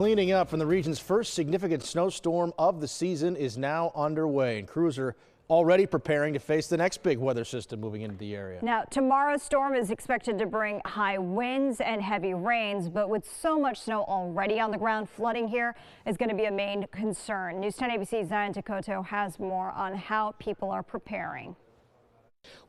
Cleaning up from the region's first significant snowstorm of the season is now underway, and crews are already preparing to face the next big weather system moving into the area. Now, tomorrow's storm is expected to bring high winds and heavy rains, but with so much snow already on the ground, flooding here is going to be a main concern. News 10 ABC's Zion Decoteau has more on how people are preparing.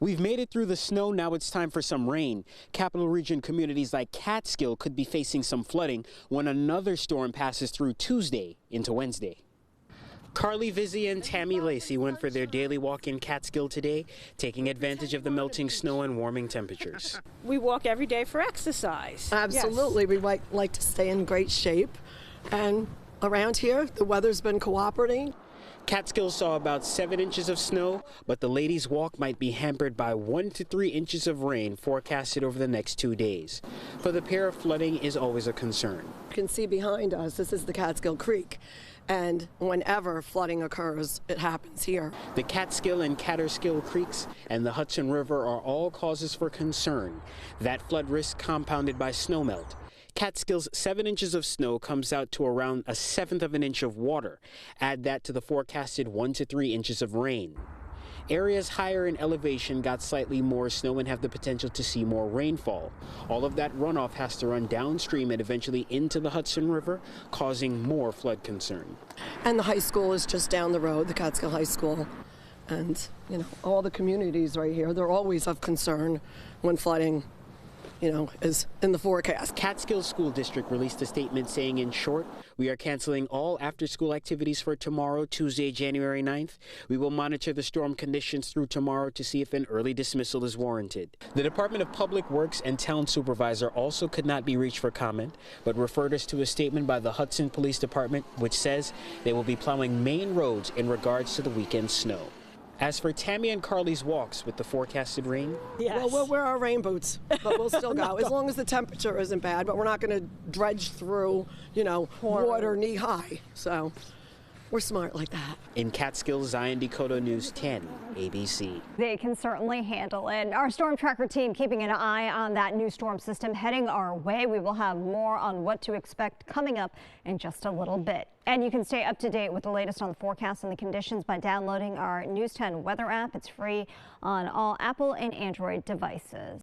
We've made it through the snow. Now it's time for some rain. Capital Region communities like Catskill could be facing some flooding when another storm passes through Tuesday into Wednesday. Carly Vizzi and Tammy Lacey went for their daily walk in Catskill today, taking advantage of the melting snow and warming temperatures. We walk every day for exercise. Absolutely. Yes. We like to stay in great shape. And around here, the weather's been cooperating. Catskill saw about 7 inches of snow, but the ladies' walk might be hampered by 1 to 3 inches of rain forecasted over the next 2 days. For the pair, flooding is always a concern. You can see behind us, this is the Catskill Creek, and whenever flooding occurs, it happens here. The Catskill and Catskill Creeks and the Hudson River are all causes for concern. That flood risk compounded by snowmelt. Catskill's 7 inches of snow comes out to around 1/7 of an inch of water. Add that to the forecasted 1 to 3 inches of rain. Areas higher in elevation got slightly more snow and have the potential to see more rainfall. All of that runoff has to run downstream and eventually into the Hudson River, causing more flood concern. And the high school is just down the road, the Catskill High School. And, you know, all the communities right here, they're always of concern when flooding is in the forecast. Catskill School District released a statement saying, in short, we are canceling all after-school activities for tomorrow, Tuesday, January 9th. We will monitor the storm conditions through tomorrow to see if an early dismissal is warranted. The Department of Public Works and Town Supervisor also could not be reached for comment, but referred us to a statement by the Hudson Police Department, which says they will be plowing main roads in regards to the weekend snow. As for Tammy and Carly's walks with the forecasted rain, yes. Well, we'll wear our rain boots, but we'll still go as long as the temperature isn't bad. But we're not going to dredge through, water knee high. So we're smart like that. In Catskill, Zion Decoteau, News 10 ABC. They can certainly handle it. Our storm tracker team keeping an eye on that new storm system heading our way. We will have more on what to expect coming up in just a little bit. And you can stay up to date with the latest on the forecast and the conditions by downloading our News 10 weather app. It's free on all Apple and Android devices.